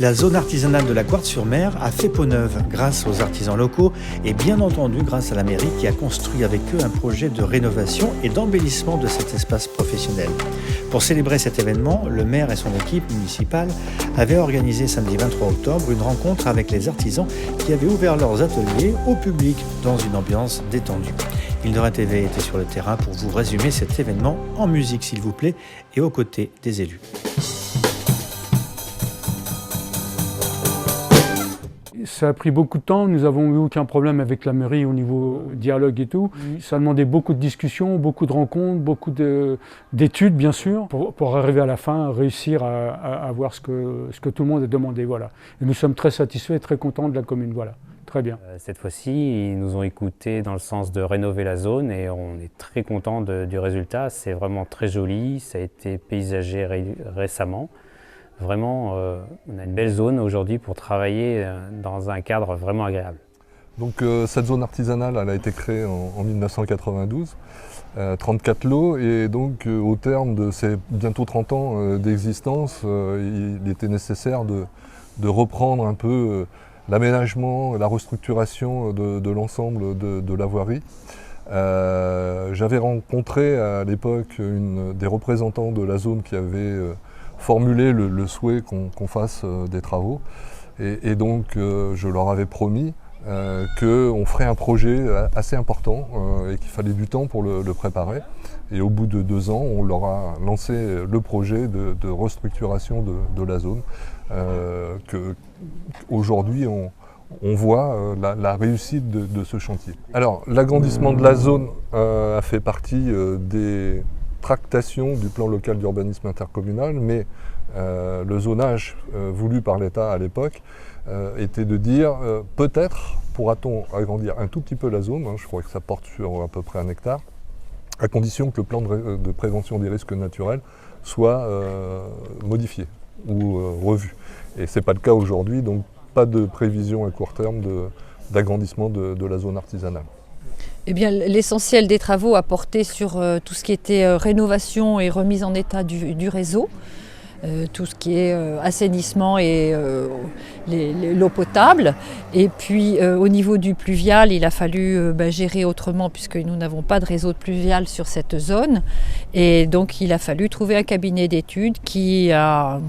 La zone artisanale de la Quartz-sur-Mer a fait peau neuve grâce aux artisans locaux et bien entendu grâce à la mairie qui a construit avec eux un projet de rénovation et d'embellissement de cet espace professionnel. Pour célébrer cet événement, le maire et son équipe municipale avaient organisé samedi 23 octobre une rencontre avec les artisans qui avaient ouvert leurs ateliers au public dans une ambiance détendue. Île-de-Rhin TV était sur le terrain pour vous résumer cet événement en musique s'il vous plaît et aux côtés des élus. Ça a pris beaucoup de temps, nous n'avons eu aucun problème avec la mairie au niveau dialogue et tout. Ça a demandé beaucoup de discussions, beaucoup de rencontres, beaucoup d'études bien sûr, pour arriver à la fin, réussir à avoir ce que tout le monde a demandé. Voilà. Et nous sommes très satisfaits et très contents de la commune. Voilà. Très bien. Cette fois-ci, ils nous ont écoutés dans le sens de rénover la zone et on est très contents du résultat. C'est vraiment très joli, ça a été paysagé récemment. Vraiment, on a une belle zone aujourd'hui pour travailler dans un cadre vraiment agréable. Donc cette zone artisanale, elle a été créée en 1992, 34 lots, et donc au terme de ces bientôt 30 ans d'existence, il était nécessaire de reprendre un peu l'aménagement, la restructuration de l'ensemble de la voirie. J'avais rencontré à l'époque des représentants de la zone qui avaient formulé le souhait qu'on fasse des travaux. Et donc je leur avais promis qu'on ferait un projet assez important et qu'il fallait du temps pour le préparer. Et au bout de 2 ans, on leur a lancé le projet de restructuration de la zone. Aujourd'hui, on voit la réussite de ce chantier. Alors, l'agrandissement de la zone a fait partie des tractations du plan local d'urbanisme intercommunal, mais le zonage voulu par l'État à l'époque était de dire peut-être pourra-t-on agrandir un tout petit peu la zone, je crois que ça porte sur à peu près 1 hectare, à condition que le plan de prévention des risques naturels soit modifié ou revu. Et ce n'est pas le cas aujourd'hui, donc pas de prévision à court terme d'agrandissement de la zone artisanale. Eh bien, l'essentiel des travaux a porté sur tout ce qui était rénovation et remise en état du réseau, tout ce qui est assainissement et l'eau potable. Et puis au niveau du pluvial, il a fallu gérer autrement puisque nous n'avons pas de réseau de pluvial sur cette zone. Et donc il a fallu trouver un cabinet d'études qui a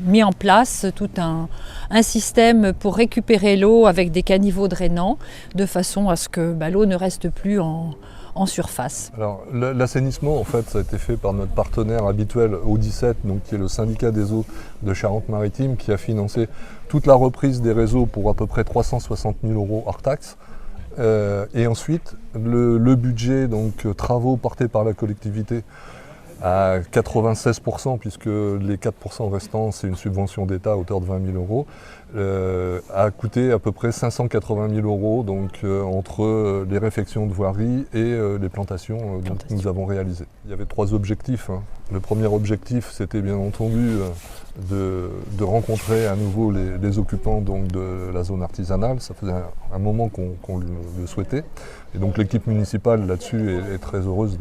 mis en place tout un système pour récupérer l'eau avec des caniveaux drainants de façon à ce que l'eau ne reste plus en surface. Alors l'assainissement, en fait, ça a été fait par notre partenaire habituel Eau17, donc qui est le syndicat des eaux de Charente-Maritime, qui a financé toute la reprise des réseaux pour à peu près 360 000 € hors taxe. Et ensuite, le budget, donc travaux portés par la collectivité, à 96%, puisque les 4% restants, c'est une subvention d'État à hauteur de 20 000 €, a coûté à peu près 580 000 €, donc entre les réfections de voirie et les plantations que nous avons réalisées. Il y avait 3 objectifs. Le premier objectif, c'était bien entendu de rencontrer à nouveau les occupants donc, de la zone artisanale. Ça faisait un moment qu'on le souhaitait. Et donc l'équipe municipale là-dessus est très heureuse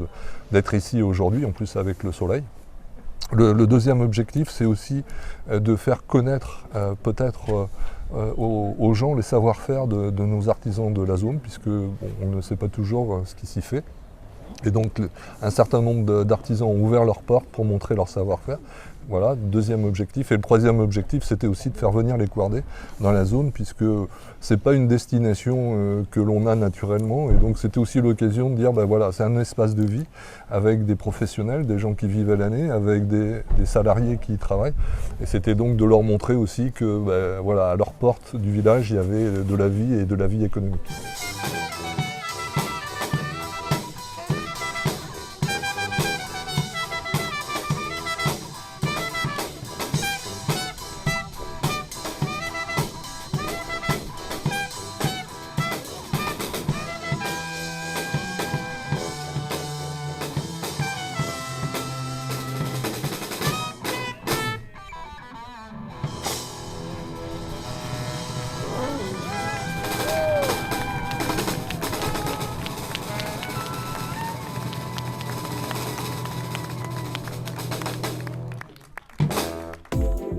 d'être ici aujourd'hui, en plus avec le soleil. Le deuxième objectif, c'est aussi de faire connaître peut-être aux gens les savoir-faire de nos artisans de la zone, puisque on ne sait pas toujours ce qui s'y fait. Et donc un certain nombre d'artisans ont ouvert leurs portes pour montrer leur savoir-faire. Voilà, deuxième objectif. Et le troisième objectif, c'était aussi de faire venir les Couardais dans la zone, puisque ce n'est pas une destination que l'on a naturellement. Et donc c'était aussi l'occasion de dire, voilà, c'est un espace de vie avec des professionnels, des gens qui vivent à l'année, avec des salariés qui y travaillent. Et c'était donc de leur montrer aussi que, voilà, à leur porte du village, il y avait de la vie et de la vie économique.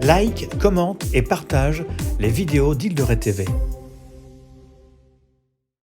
like, commente et partage les vidéos d'Île de Ré TV.